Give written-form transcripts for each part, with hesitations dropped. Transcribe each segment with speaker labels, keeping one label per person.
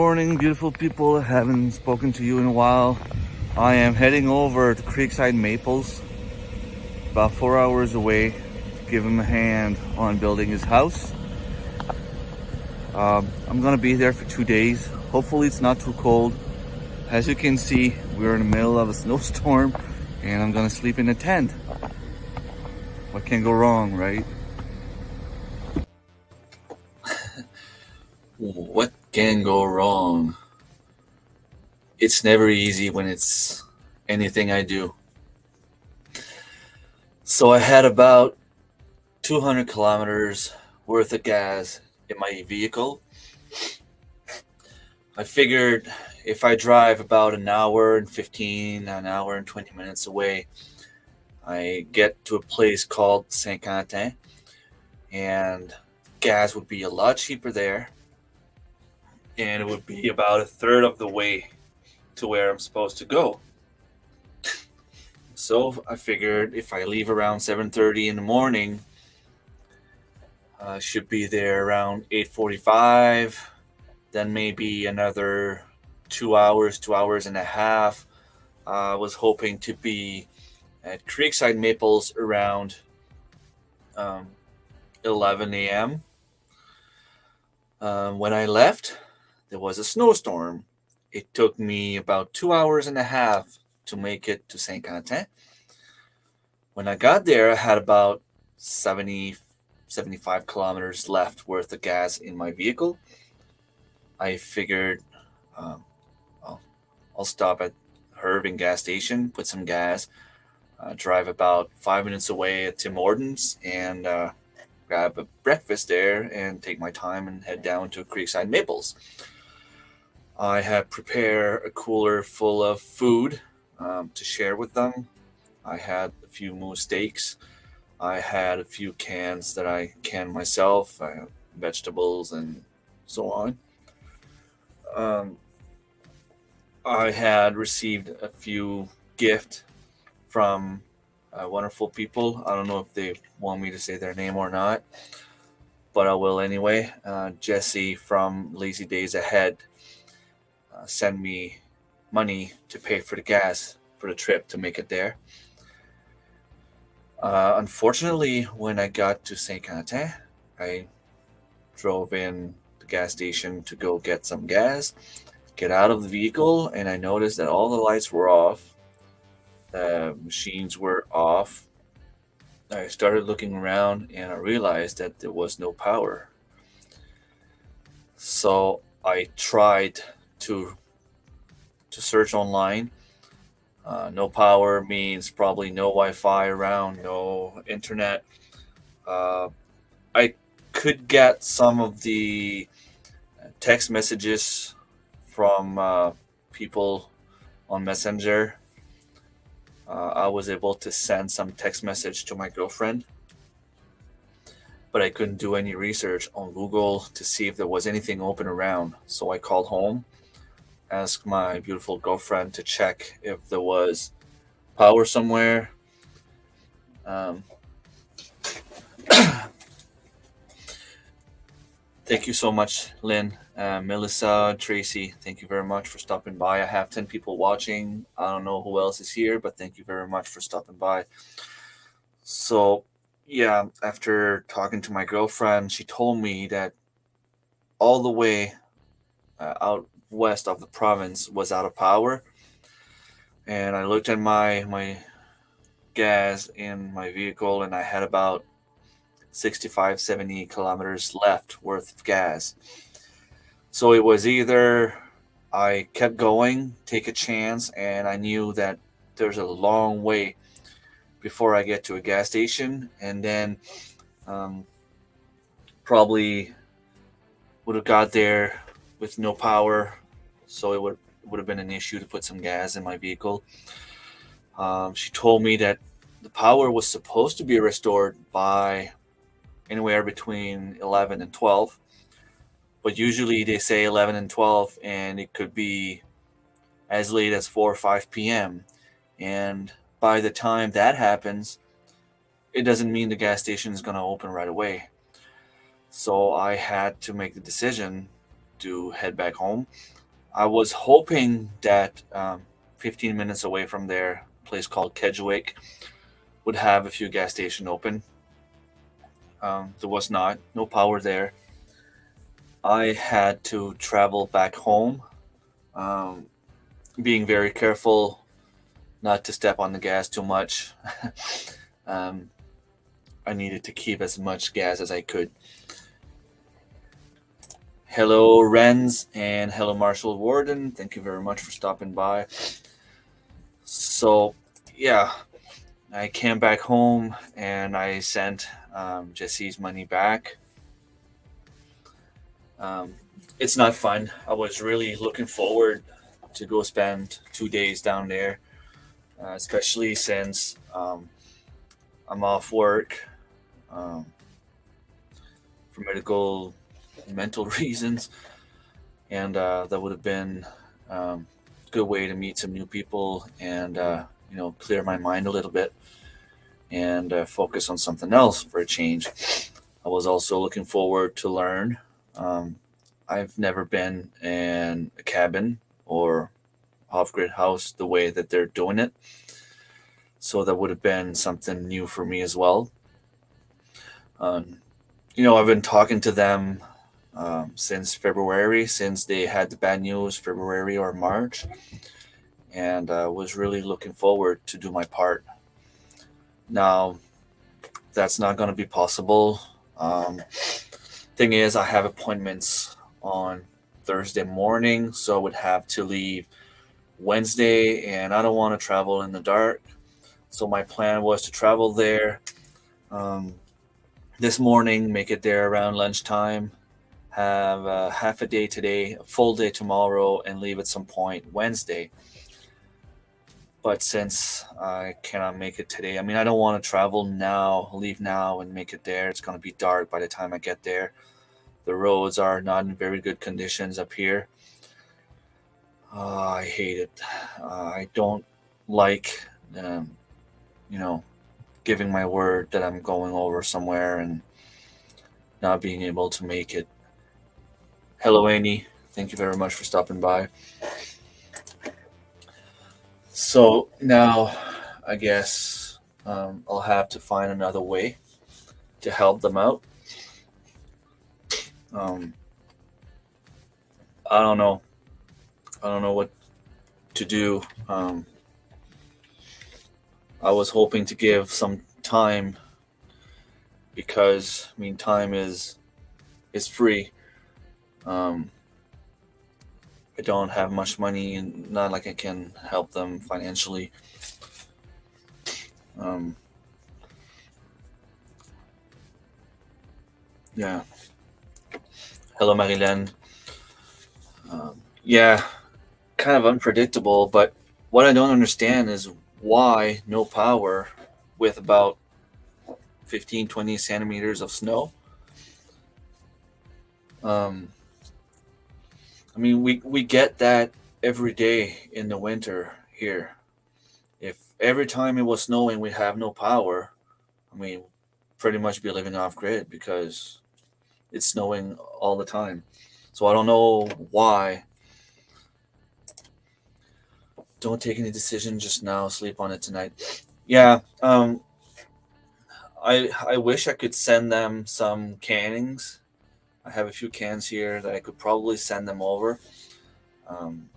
Speaker 1: morning, beautiful people. Haven't spoken to you in a while. I am heading over to Creekside Maples, about 4 hours away, to give him a hand on building his house. I'm gonna be there for 2 days. Hopefully it's not too cold. As you can see, we're in the middle of a snowstorm and I'm gonna sleep in a tent. What can go wrong, right?
Speaker 2: What can go wrong? It's never easy when it's anything I do. So I had about 200 kilometers worth of gas in my vehicle. I figured if I drive about an hour and 15, an hour and 20 minutes away, I get to a place called Saint Quentin, and gas would be a lot cheaper there, and it would be about a third of the way to where I'm supposed to go. So I figured if I leave around 7:30 in the morning, I should be there around 8:45. Then maybe another 2 hours, 2 hours and a half. I was hoping to be at Creekside Maples around 11 a.m. When I left, there was a snowstorm. It took me about 2 hours and a half to make it to Saint Quentin. When I got there, I had about 70, 75 kilometers left worth of gas in my vehicle. I figured um, I'll, I'll stop at Irving gas station, put some gas, drive about 5 minutes away at Tim Hortons, and grab a breakfast there and take my time and head down to Creekside Maples. I had prepared a cooler full of food to share with them. I had a few moose steaks. I had a few cans that I canned myself, vegetables and so on. Um, I had received a few gifts from wonderful people. I don't know if they want me to say their name or not, but I will anyway. Jesse from Lazy Days Ahead sent me money to pay for the gas for the trip to make it there. Unfortunately, when I got to Saint Quentin, I drove in the gas station to go get some gas, get out of the vehicle, and I noticed that all the lights were off, the machines were off. I started looking around and I realized that there was no power. So I tried to to search online. No power means probably no Wi-Fi around, no internet. Uh, I could get some of the text messages from people on Messenger. I was able to send some text message to my girlfriend, but I couldn't do any research on Google to see if there was anything open around. So I called home, asked my beautiful girlfriend to check if there was power somewhere. Um, Thank you so much, Lynn, Melissa, Tracy. Thank you very much for stopping by. I have 10 people watching. I don't know who else is here, but thank you very much for stopping by. So, yeah, after talking to my girlfriend, she told me that all the way out west of the province was out of power. And I looked at my gas in my vehicle and I had about 65, 70 kilometers left worth of gas. So it was either I kept going, take a chance, and I knew that there's a long way before I get to a gas station, and then um, probably would have got there with no power, so it would have been an issue to put some gas in my vehicle. She told me that the power was supposed to be restored by anywhere between 11 and 12, but usually they say 11 and 12, and it could be as late as 4 or 5 p.m. And by the time that happens, it doesn't mean the gas station is going to open right away. So I had to make the decision to head back home. I was hoping that 15 minutes away from there, a place called Kedgewick would have a few gas station open. There was not, no power there. I had to travel back home, um, being very careful not to step on the gas too much. um, I needed to keep as much gas as I could. Hello, Renz, and hello, Marshall Warden. Thank you very much for stopping by. So, yeah, I came back home and I sent Jesse's money back. Um, it's not fun. I was really looking forward to go spend 2 days down there, especially since I'm off work um, for medical and mental reasons, and that would have been a good way to meet some new people and clear my mind a little bit and focus on something else for a change. I was also looking forward to learn. Um, I've never been in a cabin or off-grid house the way that they're doing it, so that would have been something new for me as well. Um, I've been talking to them since February, since they had the bad news, February or March, and was really looking forward to do my part. Now, that's not going to be possible. Thing is, I have appointments on Thursday morning, so I would have to leave Wednesday, and I don't want to travel in the dark. So my plan was to travel there um, this morning, make it there around lunchtime, have half a day today, a full day tomorrow, and leave at some point Wednesday. But since I cannot make it today, I mean, I don't want to travel now, leave now, and make it there. It's going to be dark by the time I get there. The roads are not in very good conditions up here. I hate it. I don't like, um, you know, giving my word that I'm going over somewhere and not being able to make it. Hello, Annie. Thank you very much for stopping by. So now, I guess I'll have to find another way to help them out. Um, I don't know. I don't know what to do. I was hoping to give some time because I mean time is free. Um, I don't have much money and not like I can help them financially. Um, yeah. Hello, Marilyn. Yeah, kind of unpredictable, but what I don't understand is why no power with about 15, 20 centimeters of snow. Um, I mean, we get that every day in the winter here. If every time it was snowing, we have no power, I mean, pretty much be living off grid because it's snowing all the time. So I don't know why. Don't take any decision just now. Sleep on it tonight. Yeah. I wish I could send them some cannings. I have a few cans here that I could probably send them over. Um,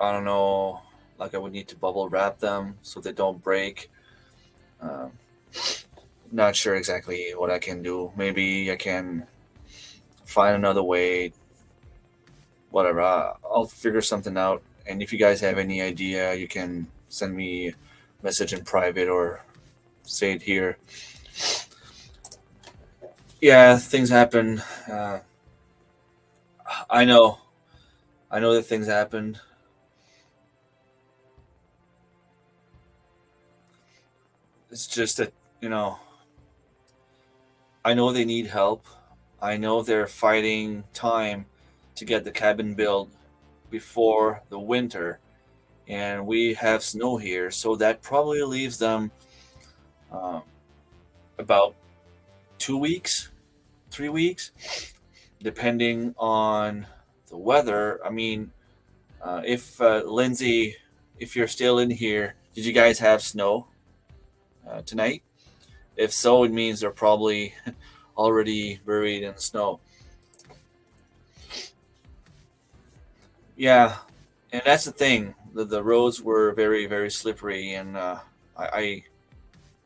Speaker 2: I don't know. Like I would need to bubble wrap them so they don't break. Um, Not sure exactly what I can do. Maybe I can find another way. Whatever. I'll figure something out. And if you guys have any idea, you can send me a message in private or say it here. Yeah, things happen. I know. I know that things happen. It's just that, you know, I know they need help. I know they're fighting time to get the cabin built before the winter. And we have snow here. So that probably leaves them um, about 2 weeks, 3 weeks, depending on the weather, I mean, if Lindsay, if you're still in here, did you guys have snow tonight? If so, it means they're probably already buried in the snow. Yeah, and that's the thing. The roads were very, very slippery, and I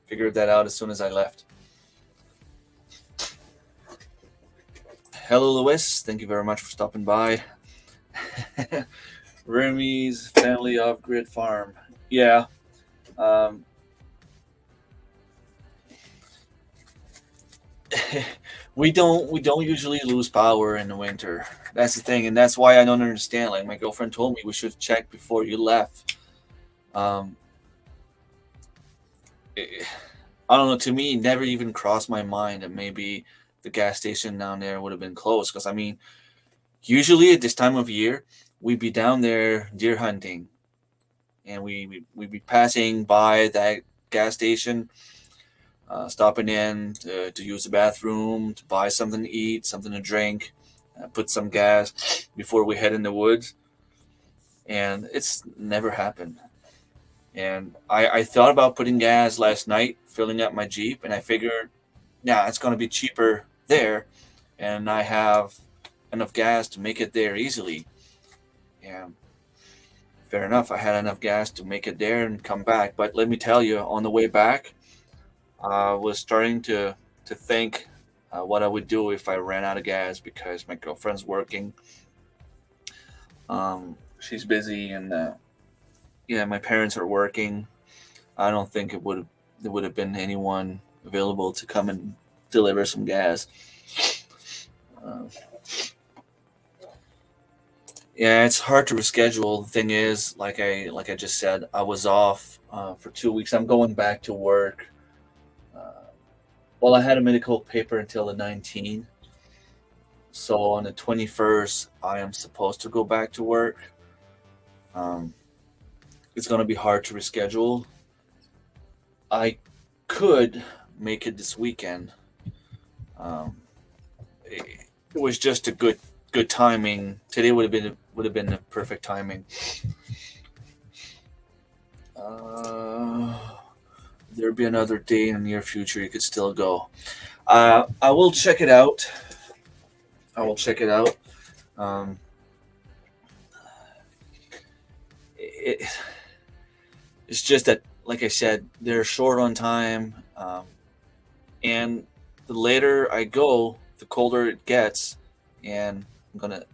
Speaker 2: figured that out as soon as I left. Hello, Lewis. Thank you very much for stopping by. Remy's family off-grid farm. Yeah. Um, we don't usually lose power in the winter. That's the thing, and that's why I don't understand. Like my girlfriend told me, we should check before you left. Um, it, I don't know. To me, it never even crossed my mind that maybe the gas station down there would have been closed. Because I mean, usually at this time of year, we'd be down there deer hunting, and we'd be passing by that gas station, stopping in to use the bathroom, to buy something to eat, something to drink, put some gas before we head in the woods. And it's never happened. And I thought about putting gas last night, filling up my Jeep, and I figured, yeah, it's going to be cheaper there, and I have enough gas to make it there easily. And fair enough, I had enough gas to make it there and come back. But let me tell you, on the way back, I was starting to think what I would do if I ran out of gas because my girlfriend's working. She's busy, and yeah, my parents are working. I don't think there would have been anyone available to come and deliver some gas. Uh, yeah, it's hard to reschedule. The thing is, like I just said, I was off for 2 weeks. I'm going back to work. Uh, well, I had a medical paper until the 19th, so on the 21st, I am supposed to go back to work. Um, it's going to be hard to reschedule. I could make it this weekend. Um, it was just a good timing. Today would have been the perfect timing. Uh, there'd be another day in the near future you could still go. I will check it out. I will check it out. Um, it, it's just that, like I said, they're short on time, and the later I go, the colder it gets, and I'm gonna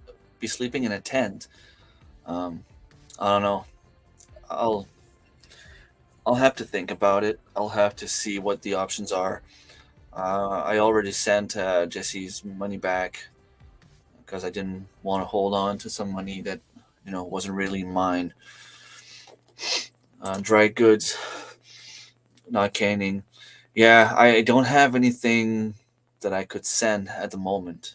Speaker 2: be sleeping in a tent. Um, I don't know. I'll I'll have to think about it. I'll have to see what the options are. I already sent Jesse's money back because I didn't want to hold on to some money that wasn't really mine. Dry goods, not canning. Yeah, I don't have anything that I could send at the moment.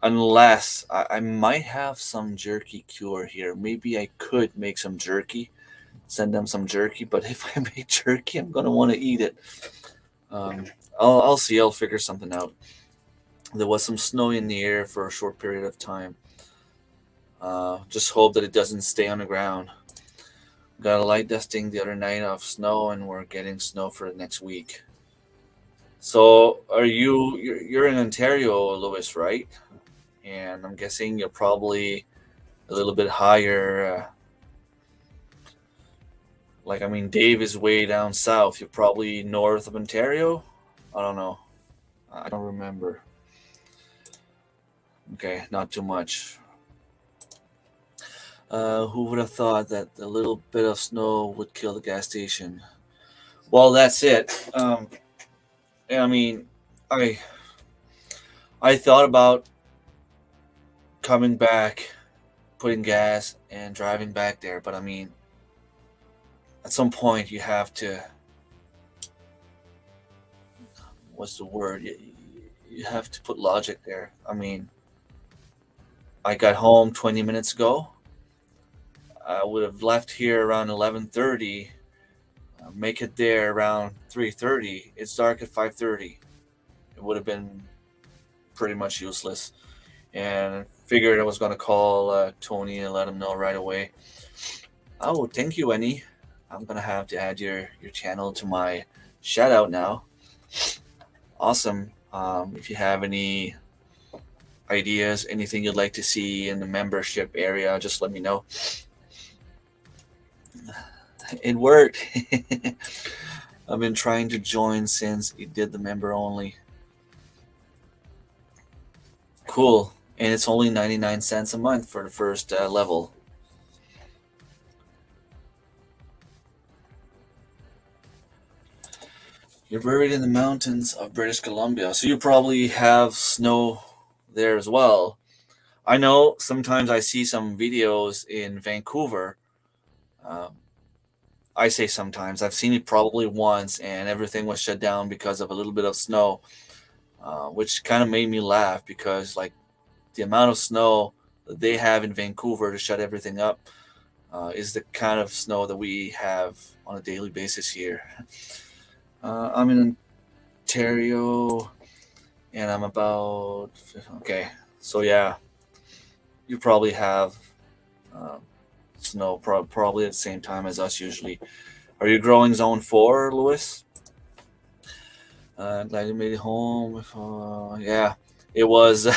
Speaker 2: Unless I might have some jerky cure here. Maybe I could make some jerky, send them some jerky. But if I make jerky, I'm gonna want to eat it. Um, I'll see. I'll figure something out. There was some snow in the air for a short period of time. Just hope that it doesn't stay on the ground. Got a light dusting the other night of snow, and we're getting snow for the next week. So, you're in Ontario, Lewis, right? And I'm guessing you're probably a little bit higher. Like, I mean, Dave is way down south. You're probably north of Ontario. I don't know. I don't remember. Okay, not too much. Who would have thought that a little bit of snow would kill the gas station? Well, that's it. I mean, I I thought about coming back, putting gas, and driving back there, but I mean, at some point you have to. What's the word? You have to put logic there. I mean, I got home 20 minutes ago. I would have left here around 11:30. Make it there around 3:30. It's dark at 5:30. It would have been pretty much useless. and figured I was going to call Tony and let him know right away. Oh, thank you, Annie. I'm going to have to add your channel to my shout out now. Awesome. If you have any ideas, anything you'd like to see in the membership area, just let me know. It worked. I've been trying to join since it did the member only. Cool. And it's only 99 cents a month for the first level. You're buried in the mountains of British Columbia, so you probably have snow there as well. I know sometimes I see some videos in Vancouver. Um, I say sometimes. I've seen it probably once, and everything was shut down because of a little bit of snow, which kind of made me laugh because, like, the amount of snow that they have in Vancouver to shut everything up is the kind of snow that we have on a daily basis here. I'm in Ontario, and I'm about okay. So yeah, you probably have um, snow probably at the same time as us usually. Are you growing zone 4, Lewis? Glad you made it home. Yeah, it was.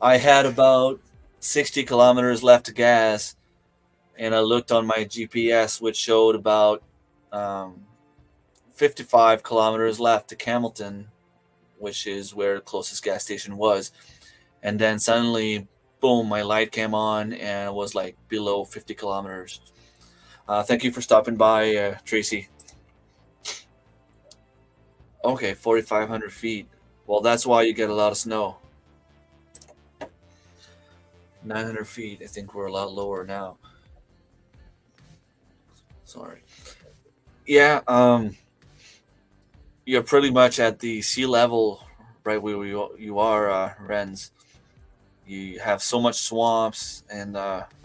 Speaker 2: I had about 60 kilometers left to gas, and I looked on my GPS, which showed about um, 55 kilometers left to Campbellton, which is where the closest gas station was. And then suddenly, boom, my light came on and it was like below 50 kilometers. Thank you for stopping by, Tracy. Okay, 4,500 feet. Well, that's why you get a lot of snow. 900 feet. I think we're a lot lower now. Sorry. Yeah, you're pretty much at the sea level right where you are, Renz. You have so much swamps and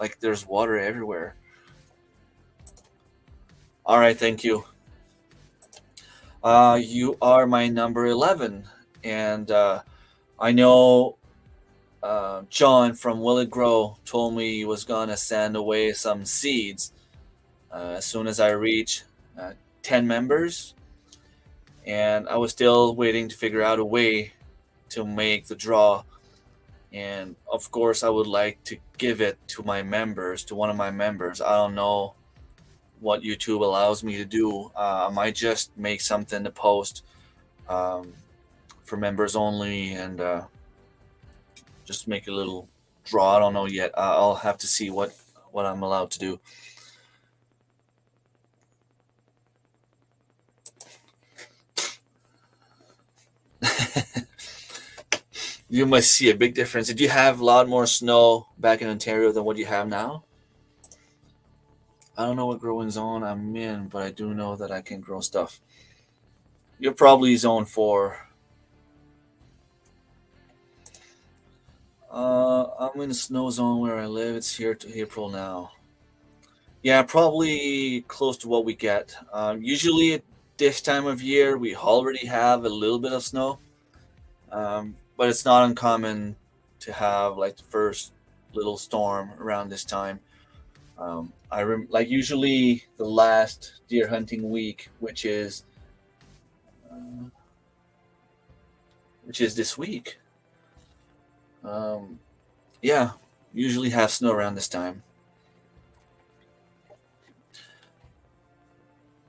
Speaker 2: like there's water everywhere. All right, thank you. You are my number 11, and I know John from Will It Grow told me he was gonna send away some seeds as soon as I reach 10 members, and I was still waiting to figure out a way to make the draw. And of course, I would like to give it to my members, to one of my members. I don't know what YouTube allows me to do. I might just make something to post um, for members only and just make a little draw. I don't know yet. I'll have to see what I'm allowed to do. You must see a big difference. Did you have a lot more snow back in Ontario than what you have now? I don't know what growing zone I'm in, but I do know that I can grow stuff. You're probably zone 4. I'm in a snow zone where I live. It's here to April now. Yeah, probably close to what we get. Usually at this time of year, we already have a little bit of snow, but it's not uncommon to have like the first little storm around this time. Like usually the last deer hunting week, uh, which is this week. Um, yeah, usually have snow around this time.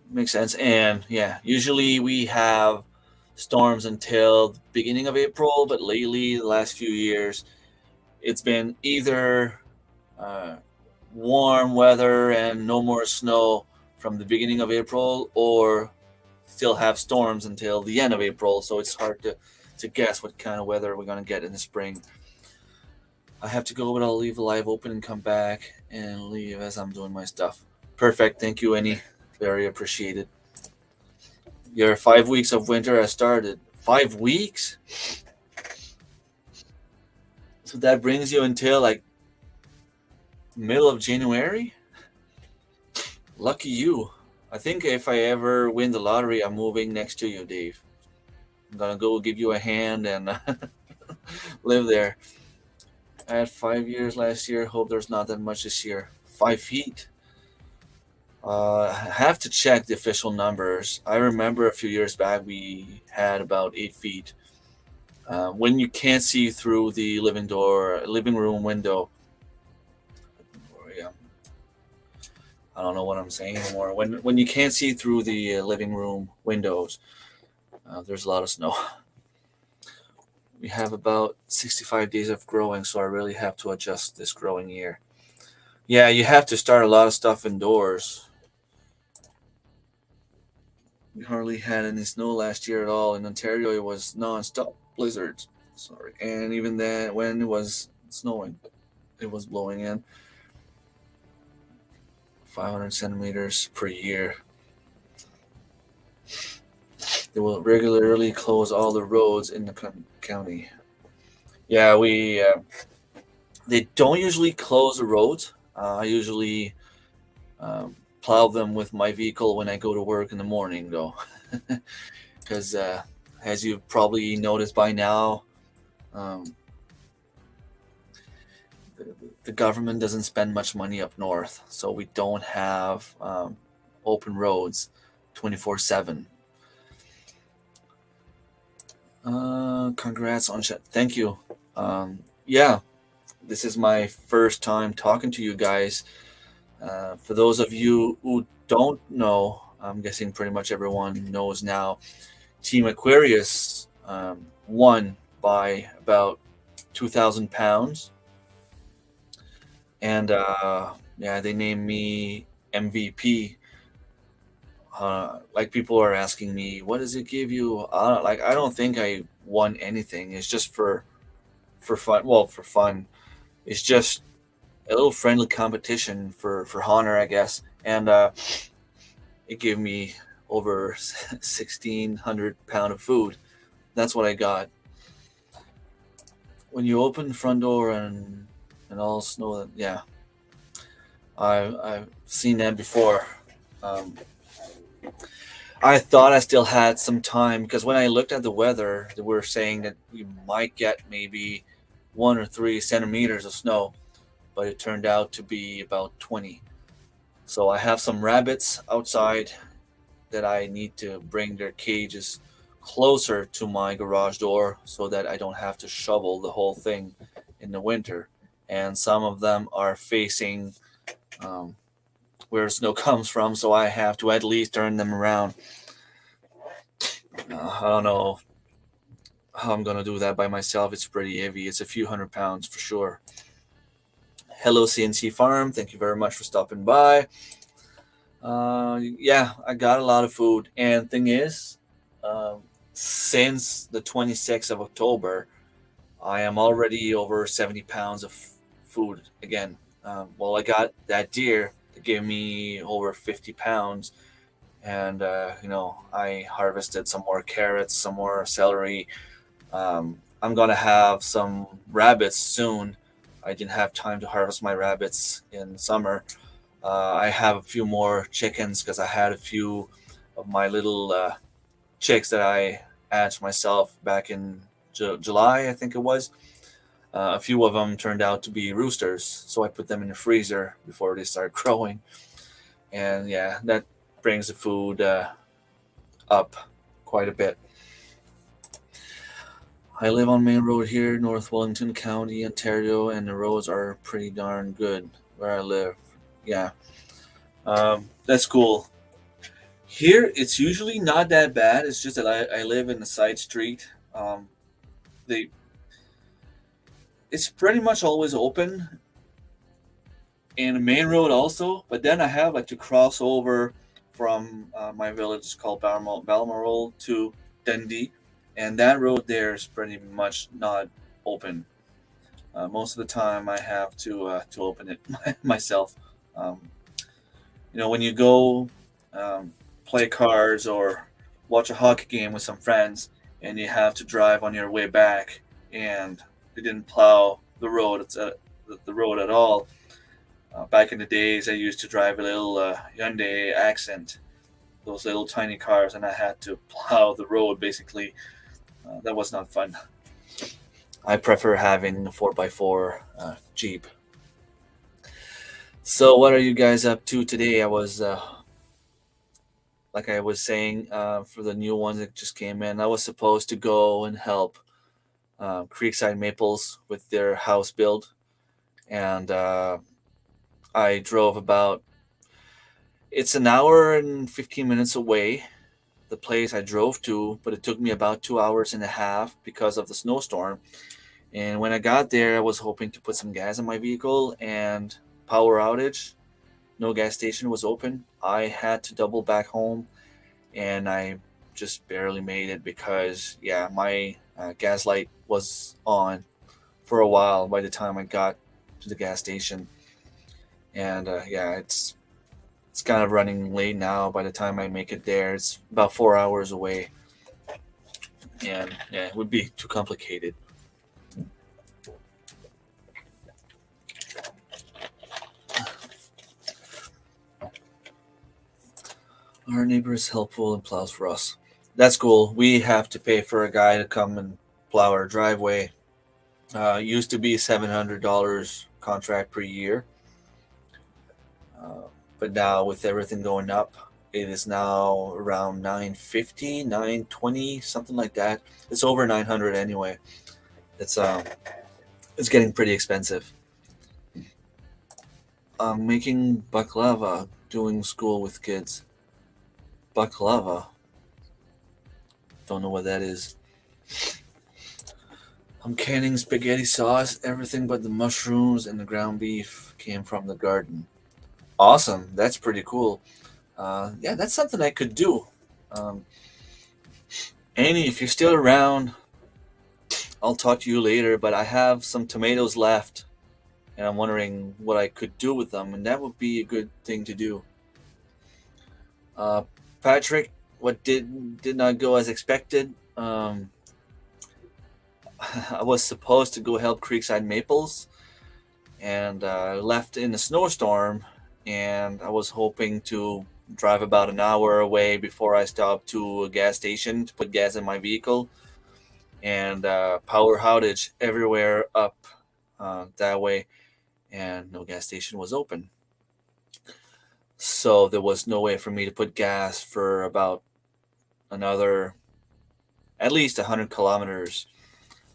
Speaker 2: Makes sense. And yeah, usually we have storms until the beginning of April, but lately, the last few years, it's been either uh, warm weather and no more snow from the beginning of April, or still have storms until the end of April. So it's hard to guess what kind of weather we're going to get in the spring. I have to go, but I'll leave the live open and come back and leave as I'm doing my stuff. Perfect. Thank you, Annie. Very appreciated. Your 5 weeks of winter has started. 5 weeks? So that brings you until like middle of January? Lucky you. I think if I ever win the lottery, I'm moving next to you, Dave. I'm gonna go give you a hand and live there. I had 5 years last year. Hope there's not that much this year. 5 feet. I have to check the official numbers. I remember a few years back we had about 8 feet. When you can't see through the living room window. Yeah, I don't know what I'm saying anymore. When you can't see through the living room windows, there's a lot of snow. We have about 65 days of growing, so I really have to adjust this growing year. Yeah, you have to start a lot of stuff indoors. We hardly had any snow last year at all. In Ontario, it was non-stop blizzards. Sorry, and even then, when it was snowing, it was blowing in 500 centimeters per year. They will regularly close all the roads in the county. Yeah, we they don't usually close the roads. I usually plow them with my vehicle when I go to work in the morning, though, because as you've probably noticed by now, um, the government doesn't spend much money up north, so we don't have open roads 24/7. Congrats on shit. Thank you. Yeah, this is my first time talking to you guys. For those of you who don't know, I'm guessing pretty much everyone knows now. Team Aquarius won by about 2,000 pounds, and yeah, they named me MVP. Like people are asking me, what does it give you? Like I don't think I won anything. It's just for fun. Well, for fun, it's just a little friendly competition for honor, I guess. And it gave me over 1,600 pound of food. That's what I got. When you open the front door and all snow, yeah, I've seen that before. Um, I thought I still had some time because when I looked at the weather, they were saying that we might get maybe 1 or 3 centimeters of snow, but it turned out to be about 20. So I have some rabbits outside that I need to bring their cages closer to my garage door so that I don't have to shovel the whole thing in the winter. And some of them are facing um, where snow comes from, so I have to at least turn them around. I don't know how I'm gonna do that by myself. It's pretty heavy. It's a few 100 pounds for sure. Hello, CNC Farm. Thank you very much for stopping by. Yeah, I got a lot of food, and thing is, since the 26th of October, I am already over 70 pounds of food again. Well, I got that deer that gave me over 50 pounds, and I harvested some more carrots, some more celery. I'm gonna have some rabbits soon. I didn't have time to harvest my rabbits in summer. I have a few more chickens because I had a few of my little chicks that I hatched myself back in July, I think it was. A few of them turned out to be roosters, so I put them in the freezer before they start growing. And yeah, that brings the food up quite a bit. I live on Main Road here, North Wellington County, Ontario, and the roads are pretty darn good where I live. Yeah, that's cool. Here, it's usually not that bad. It's just that I live in a side street. They, it's pretty much always open, and the main road also. But then I have like to cross over from my village. It's called Balmoral to Dundee, and that road there is pretty much not open. Most of the time, I have to open it myself. Um, when you go play cards or watch a hockey game with some friends, and you have to drive on your way back, and they didn't plow the road. The road at all. Back in the days, I used to drive a little Hyundai Accent, those little tiny cars, and I had to plow the road basically. That was not fun. I prefer having a 4x4 Jeep. So, what are you guys up to today? I was, like I was saying, for the new ones that just came in, I was supposed to go and help Creekside Maples with their house build. And I drove about, it's an hour and 15 minutes away, the place I drove to, but it took me about 2 hours and a half because of the snowstorm. And when I got there, I was hoping to put some gas in my vehicle, and power outage. No gas station was open. I had to double back home, and I just barely made it because, yeah, my gas light was on for a while by the time I got to the gas station. And yeah, it's kind of running late now. By the time I make it there, it's about 4 hours away, and yeah, it would be too complicated. Our neighbor is helpful and plows for us. That's cool. We have to pay for a guy to come and plow our driveway. Used to be $700 contract per year, uh, but now with everything going up, it is now around 950, 920, something like that. It's over 900 anyway. It's it's getting pretty expensive. I'm making baklava, doing school with kids. Baklava. Don't know what that is. I'm canning spaghetti sauce. Everything but the mushrooms and the ground beef came from the garden. Awesome. That's pretty cool. Yeah, that's something I could do. Um, Annie, if you're still around, I'll talk to you later. But I have some tomatoes left, and I'm wondering what I could do with them, and that would be a good thing to do. Uh, Patrick, what did not go as expected. I was supposed to go help Creekside Maples, and left in a snowstorm. And I was hoping to drive about an hour away before I stopped to a gas station to put gas in my vehicle. And power outage everywhere up that way, and no gas station was open. So there was no way for me to put gas for about another at least 100 kilometers.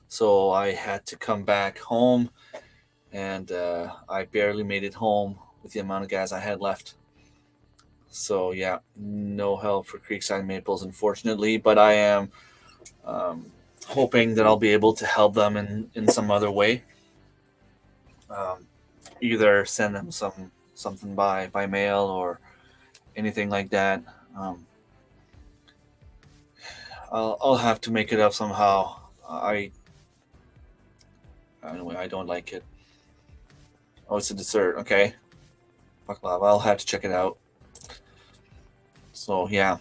Speaker 2: So I had to come back home, and I barely made it home with the amount of gas I had left. So yeah, no help for Creekside Maples, unfortunately. But I am hoping that I'll be able to help them in some other way. Um, Either send them something by mail or anything like that. Um, I'll have to make it up somehow. Anyway, I don't like it. Oh, it's a dessert. Okay, baklava. I'll have to check it out. So yeah.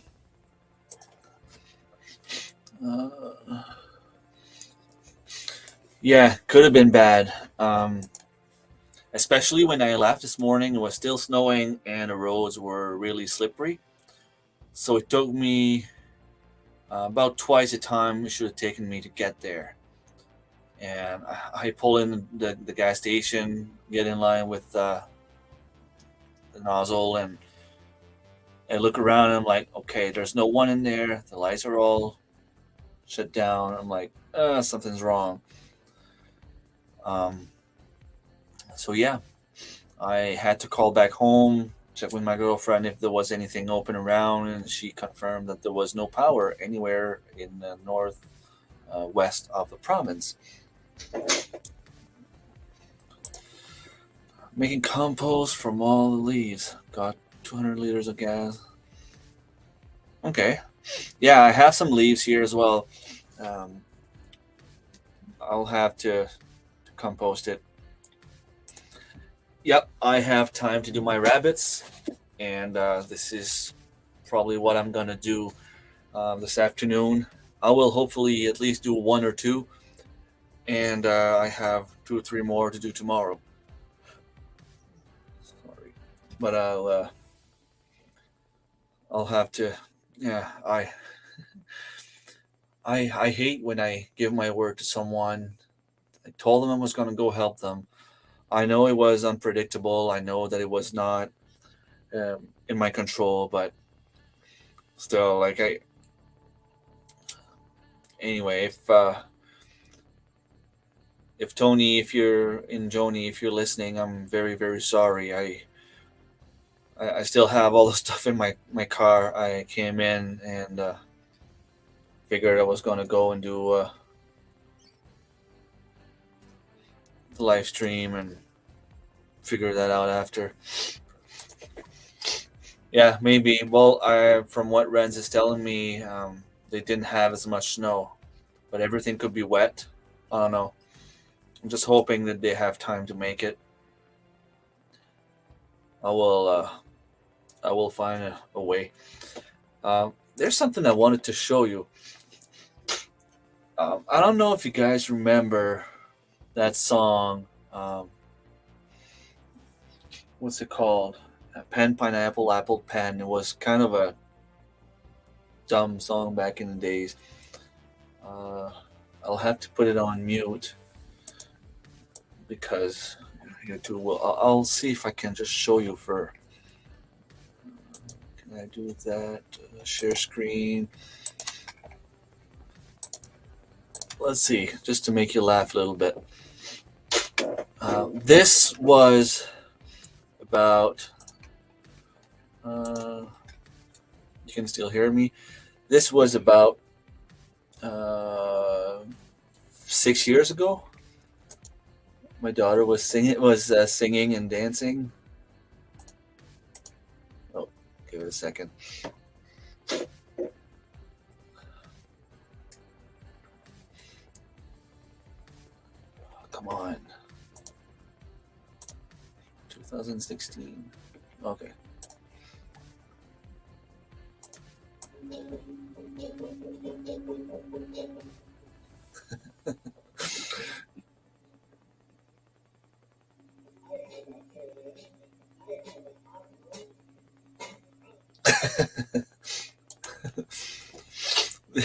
Speaker 2: Uh, yeah, could have been bad. Especially when I left this morning, it was still snowing and the roads were really slippery. So it took me about twice the time it should have taken me to get there. And I pull in the gas station, get in line with the nozzle, and I look around and I'm like, okay, there's no one in there. The lights are all shut down. I'm like, something's wrong. Um, so yeah, I had to call back home, check with my girlfriend if there was anything open around, and she confirmed that there was no power anywhere in the north west of the province. Making compost from all the leaves. Got 200 liters of gas. Okay. Yeah, I have some leaves here as well. Um, I'll have to compost it. Yep, I have time to do my rabbits, and this is probably what I'm gonna do this afternoon. I will hopefully at least do one or two, and I have two or three more to do tomorrow. Sorry, but I'll have to. Yeah, I hate when I give my word to someone I told them I was going to go help them. I know it was unpredictable. I know that it was not in my control, but still, like I. Anyway, if Tony, if you're in Joni, if you're listening, I'm very very sorry. I still have all the stuff in my car. I came in and figured I was going to go and do the live stream and figure that out after. Yeah, maybe. Well, from what Renz is telling me, they didn't have as much snow, but everything could be wet. I don't know. I'm just hoping that they have time to make it. I will. I will find a way. There's something I wanted to show you. I don't know if you guys remember that song. What's it called? Pen, pineapple, apple, pen. It was kind of a dumb song back in the days. I'll have to put it on mute because YouTube will. I'll see if I can just show you for. Can I do that? Share screen. Let's see, just to make you laugh a little bit. This was about. You can still hear me. This was about 6 years ago. My daughter was singing and dancing. Oh, give it a second. Come on. 2016. Okay.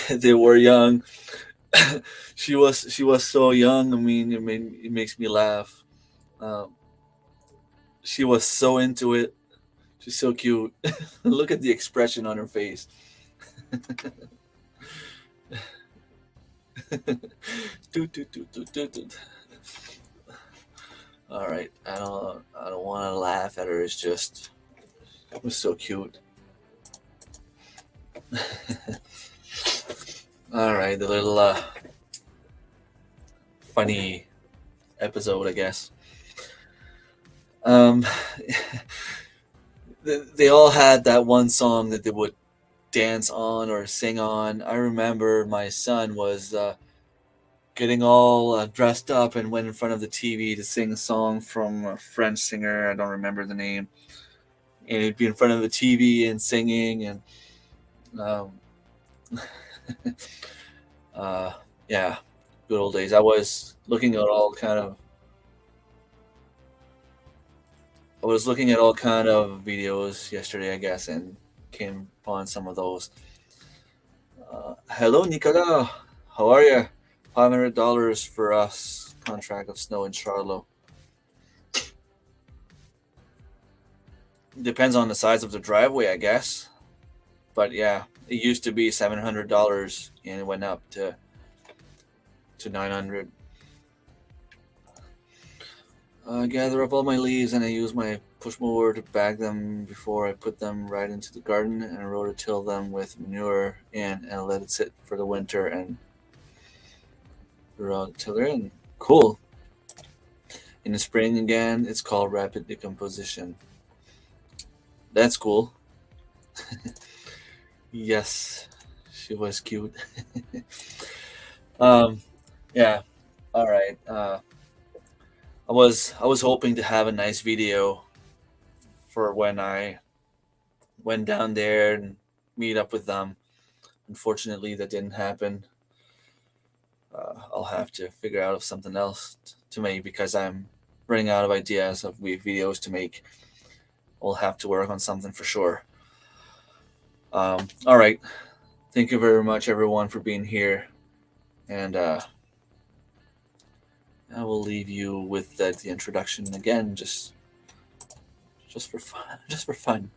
Speaker 2: They were young. She was so young. I mean, it makes me laugh. Um, she was so into it. She's so cute. Look at the expression on her face. Doot, doot, doot, doot, doot, doot. All right, I don't want to laugh at her. It's just it was so cute. All right, the little funny episode, I guess. Um, they all had that one song that they would dance on or sing on. I remember my son was getting all dressed up and went in front of the TV to sing a song from a French singer. I don't remember the name. And he'd be in front of the TV and singing and um, yeah, good old days. I was looking at all kind of videos yesterday, I guess, and came upon some of those. Hello, Nicola. How are you? $500 for us. Contract of snow in Charlotte. Depends on the size of the driveway, I guess. But yeah, it used to be $700, and it went up to $900. Gather up all my leaves, and I use my push mower to bag them before I put them right into the garden, and rototill them with manure in, and let it sit for the winter, and rototiller in. Cool. In the spring again, it's called rapid decomposition. That's cool. Yes, she was cute. Yeah. All right. I was hoping to have a nice video for when I went down there and meet up with them. Unfortunately, that didn't happen. I'll have to figure out something else to make because I'm running out of ideas of videos to make. We'll have to work on something for sure. All right. Thank you very much, everyone, for being here. And I will leave you with the introduction again, just for fun. Just for fun.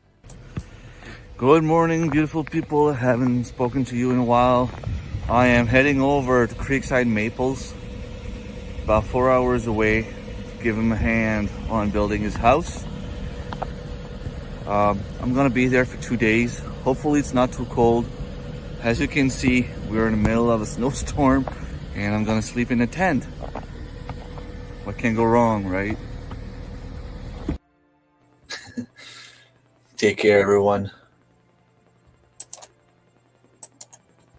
Speaker 1: Good morning, beautiful people. I haven't spoken to you in a while. I am heading over to Creekside Maples, about 4 hours away, to give him a hand on building his house. I'm gonna be there for 2 days. Hopefully it's not too cold. As you can see, we're in the middle of a snowstorm and I'm gonna sleep in a tent. What can go wrong, right?
Speaker 2: Take care, everyone.